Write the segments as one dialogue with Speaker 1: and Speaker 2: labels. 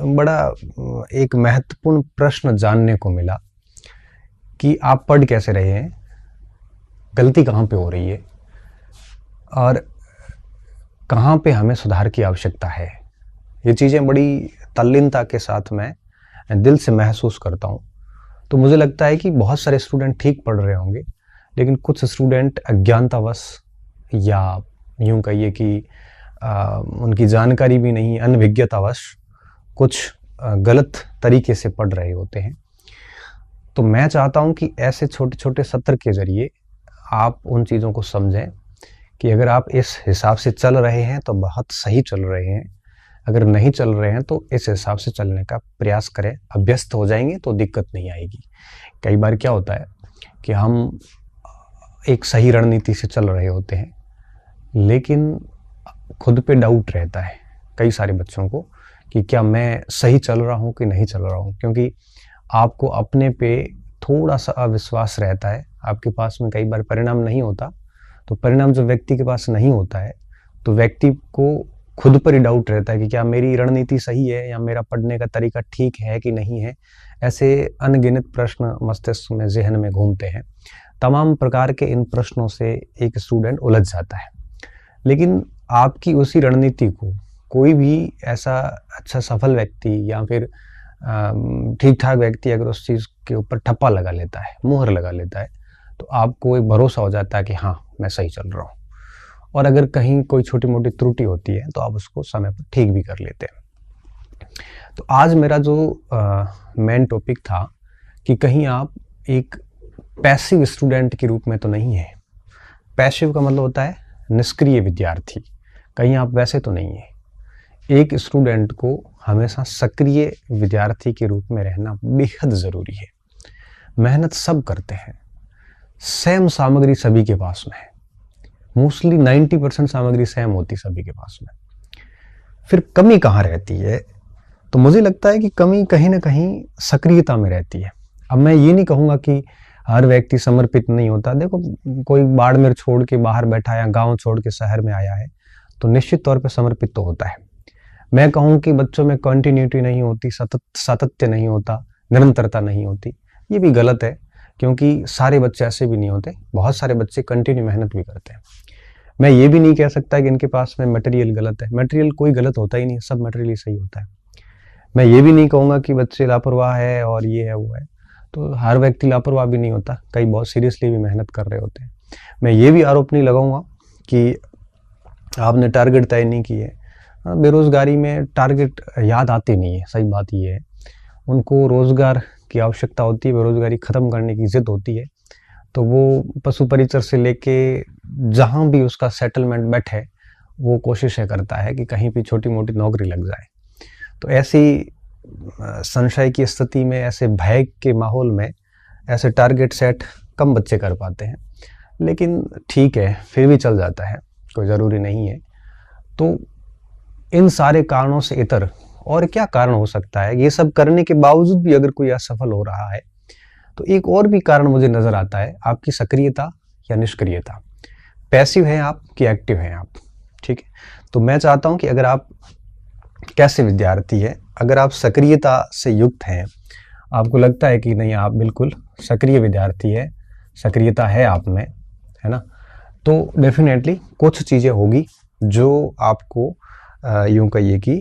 Speaker 1: बड़ा एक महत्वपूर्ण प्रश्न जानने को मिला कि आप पढ़ कैसे रहे हैं, गलती कहाँ पे हो रही है और कहाँ पे हमें सुधार की आवश्यकता है। ये चीज़ें बड़ी तल्लीनता के साथ मैं दिल से महसूस करता हूँ। तो मुझे लगता है कि बहुत सारे स्टूडेंट ठीक पढ़ रहे होंगे, लेकिन कुछ स्टूडेंट अज्ञानतावश या यूँ कहिए कि उनकी जानकारी भी नहीं, अनभिज्ञतावश कुछ गलत तरीके से पढ़ रहे होते हैं। तो मैं चाहता हूँ कि ऐसे छोटे छोटे सत्र के ज़रिए आप उन चीज़ों को समझें कि अगर आप इस हिसाब से चल रहे हैं तो बहुत सही चल रहे हैं, अगर नहीं चल रहे हैं तो इस हिसाब से चलने का प्रयास करें। अभ्यस्त हो जाएंगे तो दिक्कत नहीं आएगी। कई बार क्या होता है कि हम एक सही रणनीति से चल रहे होते हैं, लेकिन खुद पे डाउट रहता है कई सारे बच्चों को कि क्या मैं सही चल रहा हूँ कि नहीं चल रहा हूँ, क्योंकि आपको अपने पे थोड़ा सा अविश्वास रहता है। आपके पास में कई बार परिणाम नहीं होता, तो परिणाम जब व्यक्ति के पास नहीं होता है तो व्यक्ति को खुद पर ही डाउट रहता है कि क्या मेरी रणनीति सही है या मेरा पढ़ने का तरीका ठीक है कि नहीं है। ऐसे अनगिनत प्रश्न मस्तिष्क में, ज़हन में घूमते हैं। तमाम प्रकार के इन प्रश्नों से एक स्टूडेंट उलझ जाता है, लेकिन आपकी उसी रणनीति को कोई भी ऐसा अच्छा सफल व्यक्ति या फिर ठीक ठाक व्यक्ति अगर उस चीज़ के ऊपर ठप्पा लगा लेता है, मुहर लगा लेता है, तो आपको एक भरोसा हो जाता है कि हाँ, मैं सही चल रहा हूँ। और अगर कहीं कोई छोटी मोटी त्रुटि होती है तो आप उसको समय पर ठीक भी कर लेते हैं। तो आज मेरा जो मेन टॉपिक था कि कहीं आप एक पैसिव स्टूडेंट के रूप में तो नहीं है। पैसिव का मतलब होता है निष्क्रिय विद्यार्थी। कहीं आप वैसे तो नहीं है। एक स्टूडेंट को हमेशा सक्रिय विद्यार्थी के रूप में रहना बेहद ज़रूरी है। मेहनत सब करते हैं, सेम सामग्री सभी के पास में है। मोस्टली 90% सामग्री सेम होती सभी के पास में। फिर कमी कहाँ रहती है? तो मुझे लगता है कि कमी कहीं ना कहीं सक्रियता में रहती है। अब मैं ये नहीं कहूँगा कि हर व्यक्ति समर्पित नहीं होता। देखो, कोई बाड़मेर छोड़ के बाहर बैठा है या गाँव छोड़ के शहर में आया है तो निश्चित तौर पर समर्पित तो होता है। मैं कहूँ कि बच्चों में कंटिन्यूटी नहीं होती, सातत्य नहीं होता, निरंतरता नहीं होती, ये भी गलत है, क्योंकि सारे बच्चे ऐसे भी नहीं होते। बहुत सारे बच्चे कंटिन्यू मेहनत भी करते हैं। मैं ये भी नहीं कह सकता कि इनके पास में मटेरियल गलत है। मटेरियल कोई गलत होता ही नहीं, सब मटेरियल ही सही होता है। मैं ये भी नहीं कहूँगा कि बच्चे लापरवाह है और ये है वो है। तो हर व्यक्ति लापरवाह भी नहीं होता, कई बहुत सीरियसली भी मेहनत कर रहे होते हैं। मैं ये भी आरोप नहीं लगाऊंगा कि आपने टारगेट तय नहीं किए। बेरोजगारी में टारगेट याद आते नहीं है, सही बात ये है। उनको रोजगार की आवश्यकता होती है, बेरोजगारी खत्म करने की जिद होती है, तो वो पशु परिचर से लेके जहाँ भी उसका सेटलमेंट बैठे वो कोशिशें करता है कि कहीं भी छोटी मोटी नौकरी लग जाए। तो ऐसी संशय की स्थिति में, ऐसे भय के माहौल में ऐसे टारगेट सेट कम बच्चे कर पाते हैं, लेकिन ठीक है, फिर भी चल जाता है, कोई ज़रूरी नहीं है। तो इन सारे कारणों से इतर और क्या कारण हो सकता है? ये सब करने के बावजूद भी अगर कोई असफल हो रहा है तो एक और भी कारण मुझे नजर आता है, आपकी सक्रियता या निष्क्रियता। पैसिव हैं आप कि एक्टिव हैं आप? ठीक है, तो मैं चाहता हूं कि अगर आप कैसे विद्यार्थी हैं, अगर आप सक्रियता से युक्त हैं, आपको लगता है कि नहीं आप बिल्कुल सक्रिय विद्यार्थी है, सक्रियता है आप में, है ना, तो डेफिनेटली कुछ चीज़ें होगी जो आपको यूँ कहिए कि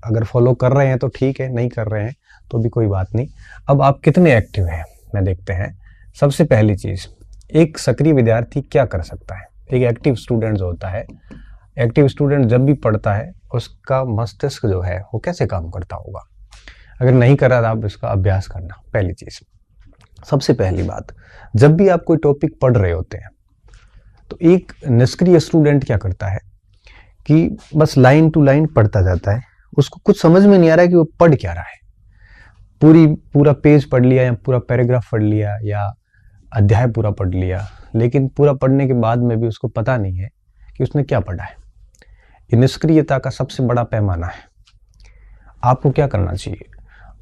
Speaker 1: अगर फॉलो कर रहे हैं तो ठीक है, नहीं कर रहे हैं तो भी कोई बात नहीं। अब आप कितने एक्टिव हैं मैं देखते हैं। सबसे पहली चीज़, एक सक्रिय विद्यार्थी क्या कर सकता है? एक एक्टिव स्टूडेंट जो होता है, एक्टिव स्टूडेंट जब भी पढ़ता है उसका मस्तिष्क जो है वो कैसे काम करता होगा? अगर नहीं कर रहा आप इसका अभ्यास करना। पहली चीज़, सबसे पहली बात, जब भी आप कोई टॉपिक पढ़ रहे होते हैं तो एक निष्क्रिय स्टूडेंट क्या करता है कि बस लाइन टू लाइन पढ़ता जाता है। उसको कुछ समझ में नहीं आ रहा है कि वो पढ़ क्या रहा है। पूरा पेज पढ़ लिया या पूरा पैराग्राफ पढ़ लिया या अध्याय पूरा पढ़ लिया, लेकिन पूरा पढ़ने के बाद में भी उसको पता नहीं है कि उसने क्या पढ़ा है। ये निष्क्रियता का सबसे बड़ा पैमाना है। आपको क्या करना चाहिए?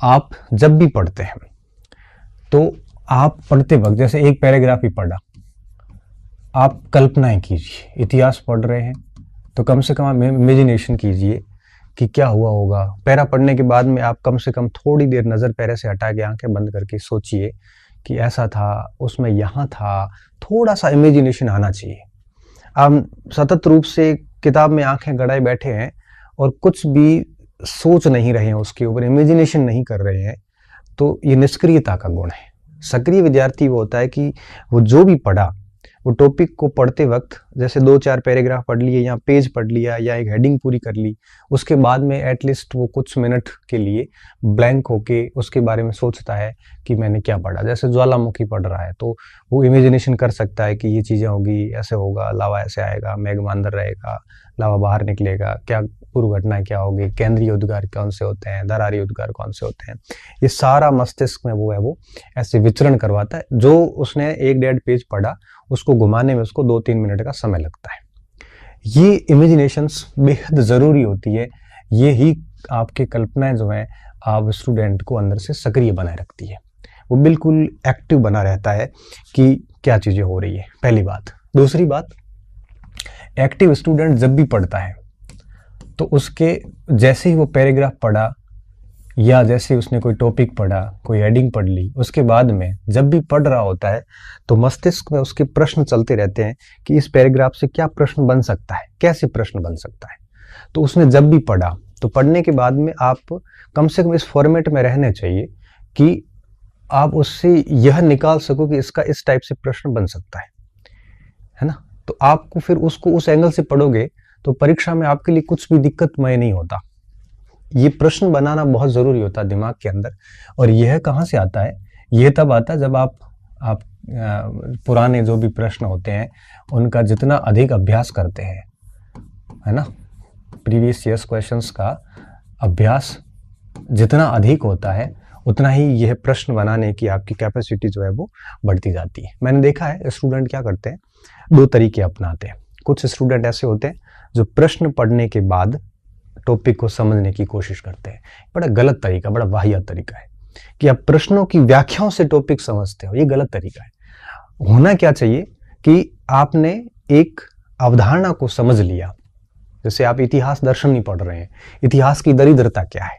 Speaker 1: आप जब भी पढ़ते हैं तो आप पढ़ते वक्त जैसे एक पैराग्राफ ही पढ़ा, आप कल्पनाएं कीजिए। इतिहास पढ़ रहे हैं तो कम से कम आप इमेजिनेशन कीजिए कि क्या हुआ होगा। पैरा पढ़ने के बाद में आप कम से कम थोड़ी देर नज़र पैरे से हटा के आंखें बंद करके सोचिए कि ऐसा था, उसमें यहाँ था, थोड़ा सा इमेजिनेशन आना चाहिए। आप सतत रूप से किताब में आंखें गड़ाए बैठे हैं और कुछ भी सोच नहीं रहे हैं, उसके ऊपर इमेजिनेशन नहीं कर रहे हैं, तो ये निष्क्रियता का गुण है। सक्रिय विद्यार्थी वो होता है कि वो जो भी पढ़ा, वो टॉपिक को पढ़ते वक्त जैसे 2-4 पैराग्राफ पढ़ लिए या पेज पढ़ लिया या एक हेडिंग पूरी कर ली, उसके बाद में एटलीस्ट वो कुछ मिनट के लिए ब्लैंक होके उसके बारे में सोचता है कि मैंने क्या पढ़ा। जैसे ज्वालामुखी पढ़ रहा है तो वो इमेजिनेशन कर सकता है कि ये चीज़ें होगी, ऐसे होगा, लावा ऐसे आएगा, मेघ अंदर रहेगा, लावा बाहर निकलेगा, क्या पूर्व घटनाएं क्या होगी, केंद्रीय उद्गार कौन से होते हैं, दरारी उद्गार कौन से होते हैं। ये सारा मस्तिष्क में वो ऐसे विचरण करवाता है। जो उसने 1-1.5 पेज पढ़ा, उसको घुमाने में उसको 2-3 मिनट का समय लगता है। ये इमेजिनेशंस बेहद ज़रूरी होती है। ये ही आपके कल्पनाएं जो हैं आप स्टूडेंट को अंदर से सक्रिय बनाए रखती है। वो बिल्कुल एक्टिव बना रहता है कि क्या चीज़ें हो रही है, पहली बात। दूसरी बात, एक्टिव स्टूडेंट जब भी पढ़ता है तो उसके जैसे ही वो पैराग्राफ पढ़ा या जैसे उसने कोई टॉपिक पढ़ा, कोई हेडिंग पढ़ ली, उसके बाद में जब भी पढ़ रहा होता है तो मस्तिष्क में उसके प्रश्न चलते रहते हैं कि इस पैराग्राफ से क्या प्रश्न बन सकता है, कैसे प्रश्न बन सकता है। तो उसने जब भी पढ़ा तो पढ़ने के बाद में आप कम से कम इस फॉर्मेट में रहने चाहिए कि आप उससे यह निकाल सको कि इसका इस टाइप से प्रश्न बन सकता है ना। तो आपको फिर उसको उस एंगल से पढ़ोगे तो परीक्षा में आपके लिए कुछ भी दिक्कतमय नहीं होता। ये प्रश्न बनाना बहुत ज़रूरी होता है दिमाग के अंदर। और यह कहाँ से आता है? यह तब आता है जब आप पुराने जो भी प्रश्न होते हैं उनका जितना अधिक अभ्यास करते हैं, है ना। प्रीवियस ईयर्स क्वेश्चंस का अभ्यास जितना अधिक होता है उतना ही यह प्रश्न बनाने की आपकी कैपेसिटी जो है वो बढ़ती जाती है। मैंने देखा है स्टूडेंट क्या करते हैं, 2 तरीके अपनाते हैं। कुछ स्टूडेंट ऐसे होते हैं जो प्रश्न पढ़ने के बाद टॉपिक को समझने की कोशिश करते हैं। बड़ा गलत तरीका, बड़ा वाहियात तरीका है कि आप प्रश्नों की व्याख्याओं से टॉपिक समझते हो। ये गलत तरीका है। होना क्या चाहिए कि आपने एक अवधारणा को समझ लिया। जैसे आप इतिहास दर्शन नहीं पढ़ रहे हैं, इतिहास की दरिद्रता क्या है,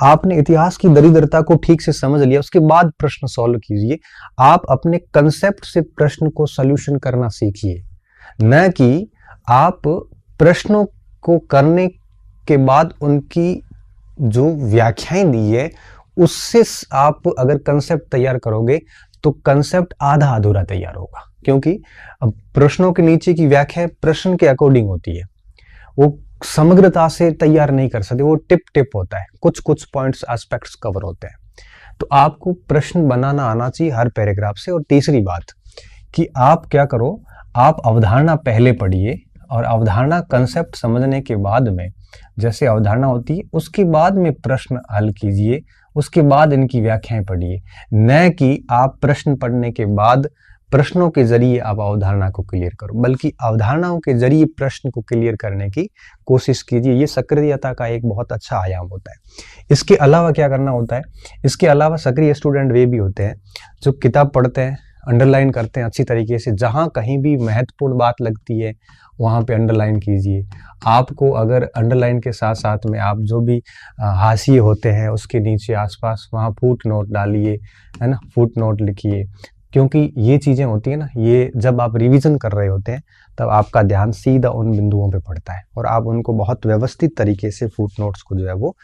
Speaker 1: आपने इतिहास की दरिद्रता को ठीक से समझ लिया, उसके बाद प्रश्न सॉल्व कीजिए। आप अपने कंसेप्ट से प्रश्न को सॉल्यूशन करना सीखिए, न कि आप प्रश्नों को करने के बाद उनकी जो व्याख्याएं दी है उससे आप अगर कंसेप्ट तैयार करोगे तो कंसेप्ट आधा अधूरा तैयार होगा। क्योंकि अब प्रश्नों के नीचे की व्याख्या प्रश्न के अकॉर्डिंग होती है, वो समग्रता से तैयार नहीं कर सकते, वो टिप टिप होता है, कुछ कुछ पॉइंट्स एस्पेक्ट्स कवर होते हैं। तो आपको प्रश्न बनाना आना चाहिए हर पैराग्राफ से। और तीसरी बात कि आप क्या करो, आप अवधारणा पहले पढ़िए और अवधारणा कंसेप्ट समझने के बाद में जैसे अवधारणा होती है उसके बाद में प्रश्न हल कीजिए, उसके बाद इनकी व्याख्याएं पढ़िए। न कि आप प्रश्न पढ़ने के बाद प्रश्नों के जरिए आप अवधारणा को क्लियर करो, बल्कि अवधारणाओं के जरिए प्रश्न को क्लियर करने की कोशिश कीजिए। ये सक्रियता का एक बहुत अच्छा आयाम होता है। इसके अलावा क्या करना होता है, इसके अलावा सक्रिय स्टूडेंट वे भी होते हैं जो किताब पढ़ते हैं, अंडरलाइन करते हैं अच्छी तरीके से। जहाँ कहीं भी महत्वपूर्ण बात लगती है वहाँ पे अंडरलाइन कीजिए। आपको अगर अंडरलाइन के साथ साथ में आप जो भी हाशिए होते हैं उसके नीचे आसपास वहाँ फुट नोट डालिए, है ना, फुट नोट लिखिए। क्योंकि ये चीज़ें होती है ना, ये जब आप रिवीजन कर रहे होते हैं तब आपका ध्यान सीधा उन बिंदुओं पे पड़ता है और आप उनको बहुत व्यवस्थित तरीके से फुट नोट्स को जो है वो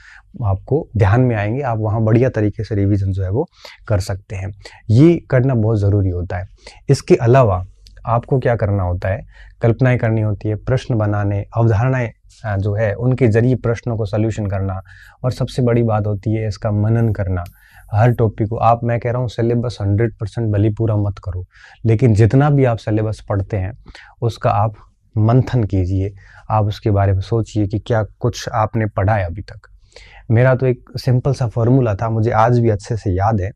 Speaker 1: आपको ध्यान में आएंगे। आप वहाँ बढ़िया तरीके से रिवीजन जो है वो कर सकते हैं। ये करना बहुत ज़रूरी होता है। इसके अलावा आपको क्या करना होता है, कल्पनाएं करनी होती है, प्रश्न बनाने, अवधारणाएं जो है उनके जरिए प्रश्नों को सॉल्यूशन करना, और सबसे बड़ी बात होती है इसका मनन करना। हर टॉपिक को आप, मैं कह रहा हूँ सिलेबस 100% भली पूरा मत करो, लेकिन जितना भी आप सिलेबस पढ़ते हैं उसका आप मंथन कीजिए। आप उसके बारे में सोचिए कि क्या कुछ आपने पढ़ा है अभी तक। मेरा तो एक सिंपल सा फॉर्मूला था, मुझे आज भी अच्छे से याद है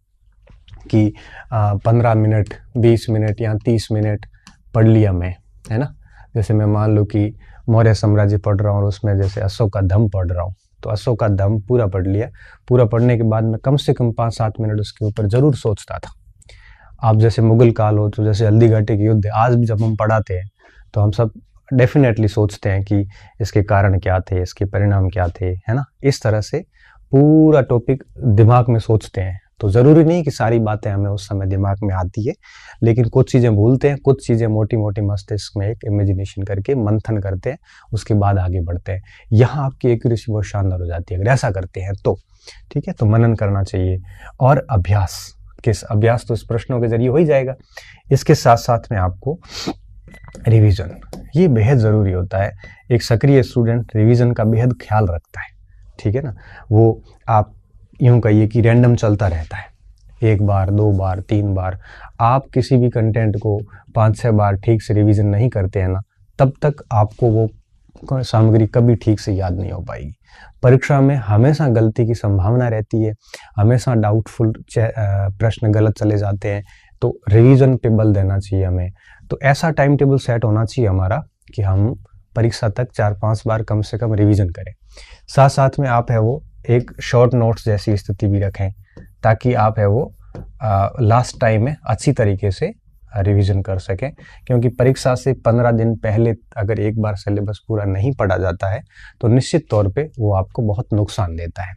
Speaker 1: कि 15 मिनट, 20 मिनट या 30 मिनट पढ़ लिया मैं, है ना। जैसे मैं मान लो कि मौर्य साम्राज्य पढ़ रहा हूँ और उसमें जैसे अशोक का धम्म पढ़ रहा हूँ, तो अशोक का धम्म पूरा पढ़ लिया। पूरा पढ़ने के बाद में कम से कम 5-7 मिनट उसके ऊपर ज़रूर सोचता था। आप जैसे मुगल काल हो तो जैसे हल्दी घाटी के युद्ध, आज भी जब हम पढ़ाते हैं तो हम सब डेफिनेटली सोचते हैं कि इसके कारण क्या थे, इसके परिणाम क्या थे, है ना। इस तरह से पूरा टॉपिक दिमाग में सोचते हैं। तो ज़रूरी नहीं कि सारी बातें हमें उस समय दिमाग में आती है, लेकिन कुछ चीज़ें भूलते हैं, कुछ चीज़ें मोटी मोटी मस्तिष्क में एक इमेजिनेशन करके मंथन करते हैं, उसके बाद आगे बढ़ते हैं। यहाँ आपकी एक्यूरेसी बहुत शानदार हो जाती है अगर ऐसा करते हैं तो। ठीक है, तो मनन करना चाहिए। और अभ्यास तो इस प्रश्नों के जरिए हो ही जाएगा। इसके साथ साथ में आपको रिवीजन, ये बेहद ज़रूरी होता है। एक सक्रिय स्टूडेंट रिवीजन का बेहद ख्याल रखता है। ठीक है ना, वो आप यूँ कहिए कि रैंडम चलता रहता है। 1 बार, 2 बार, 3 बार आप किसी भी कंटेंट को 5-6 बार ठीक से रिवीजन नहीं करते हैं ना, तब तक आपको वो सामग्री कभी ठीक से याद नहीं हो पाएगी। परीक्षा में हमेशा गलती की संभावना रहती है, हमेशा डाउटफुल प्रश्न गलत चले जाते हैं। तो रिवीजन पे बल देना चाहिए हमें। तो ऐसा टाइम टेबल सेट होना चाहिए हमारा कि हम परीक्षा तक 4-5 बार कम से कम रिवीजन करें। साथ साथ में आप है वो एक शॉर्ट नोट्स जैसी स्थिति भी रखें, ताकि आप है वो लास्ट टाइम में अच्छी तरीके से रिवीजन कर सकें। क्योंकि परीक्षा से 15 दिन पहले अगर एक बार सिलेबस पूरा नहीं पढ़ा जाता है तो निश्चित तौर पे वो आपको बहुत नुकसान देता है।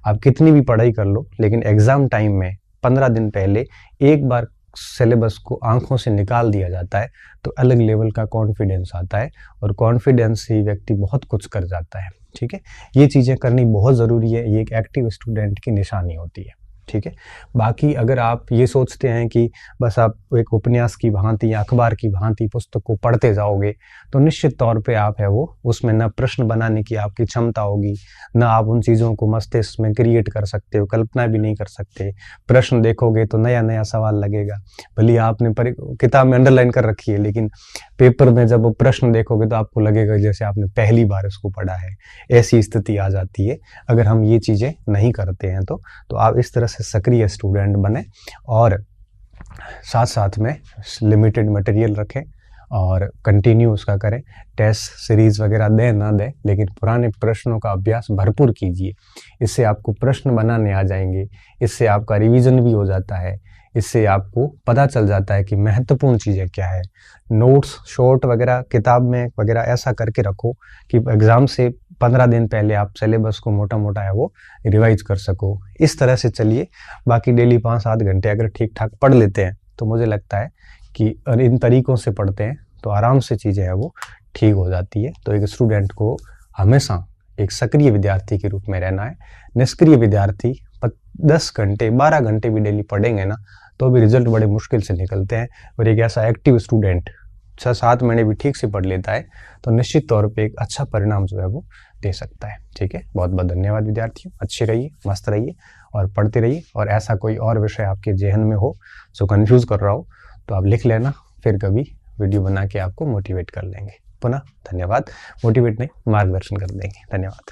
Speaker 1: आप कितनी भी पढ़ाई कर लो, लेकिन एग्ज़ाम टाइम में 15 दिन पहले एक बार सिलेबस को आंखों से निकाल दिया जाता है तो अलग लेवल का कॉन्फिडेंस आता है, और कॉन्फिडेंस से व्यक्ति बहुत कुछ कर जाता है। ठीक है, ये चीज़ें करनी बहुत ज़रूरी है, ये एक एक्टिव स्टूडेंट की निशानी होती है। ठीक है, बाकी अगर आप ये सोचते हैं कि बस आप एक उपन्यास की भांति या अखबार की भांति पुस्तक को पढ़ते जाओगे, तो निश्चित तौर पे आप है वो उसमें न प्रश्न बनाने की आपकी क्षमता होगी, न आप उन चीज़ों को मस्तिष्क में क्रिएट कर सकते हो, कल्पना भी नहीं कर सकते। प्रश्न देखोगे तो नया नया सवाल लगेगा, भले आपने किताब में अंडरलाइन कर रखी है, लेकिन पेपर में जब वो प्रश्न देखोगे तो आपको लगेगा जैसे आपने पहली बार उसको पढ़ा है। ऐसी स्थिति आ जाती है अगर हम ये चीज़ें नहीं करते हैं तो आप इस तरह से सक्रिय स्टूडेंट बने, और साथ साथ में लिमिटेड मटेरियल रखें और कंटिन्यू उसका करें। टेस्ट सीरीज वगैरह दें ना दें, लेकिन पुराने प्रश्नों का अभ्यास भरपूर कीजिए। इससे आपको प्रश्न बनाने आ जाएंगे, इससे आपका रिवीजन भी हो जाता है, इससे आपको पता चल जाता है कि महत्वपूर्ण चीज़ें क्या है। नोट्स शॉर्ट वगैरह किताब में वगैरह ऐसा करके रखो कि एग्ज़ाम से 15 दिन पहले आप सिलेबस को मोटा मोटा है वो रिवाइज कर सको। इस तरह से चलिए। बाकी डेली 5-7 घंटे अगर ठीक ठाक पढ़ लेते हैं तो मुझे लगता है कि इन तरीकों से पढ़ते हैं तो आराम से चीज़ें हैं वो ठीक हो जाती है। तो एक स्टूडेंट को हमेशा एक सक्रिय विद्यार्थी के रूप में रहना है। निष्क्रिय विद्यार्थी 10 घंटे 12 घंटे भी डेली पढ़ेंगे ना तो भी रिजल्ट बड़े मुश्किल से निकलते हैं। और एक ऐसा एक्टिव स्टूडेंट 6-7 महीने भी ठीक से पढ़ लेता है तो निश्चित तौर पे एक अच्छा परिणाम जो है वो दे सकता है। ठीक है, बहुत बहुत धन्यवाद विद्यार्थियों। अच्छे रहिए, मस्त रहिए और पढ़ते रहिए। और ऐसा कोई और विषय आपके जहन में हो जो कंफ्यूज कर रहा हो तो आप लिख लेना, फिर कभी वीडियो बना के आपको मोटिवेट कर लेंगे। पुनः धन्यवाद। मोटिवेट नहीं, मार्गदर्शन कर देंगे। धन्यवाद।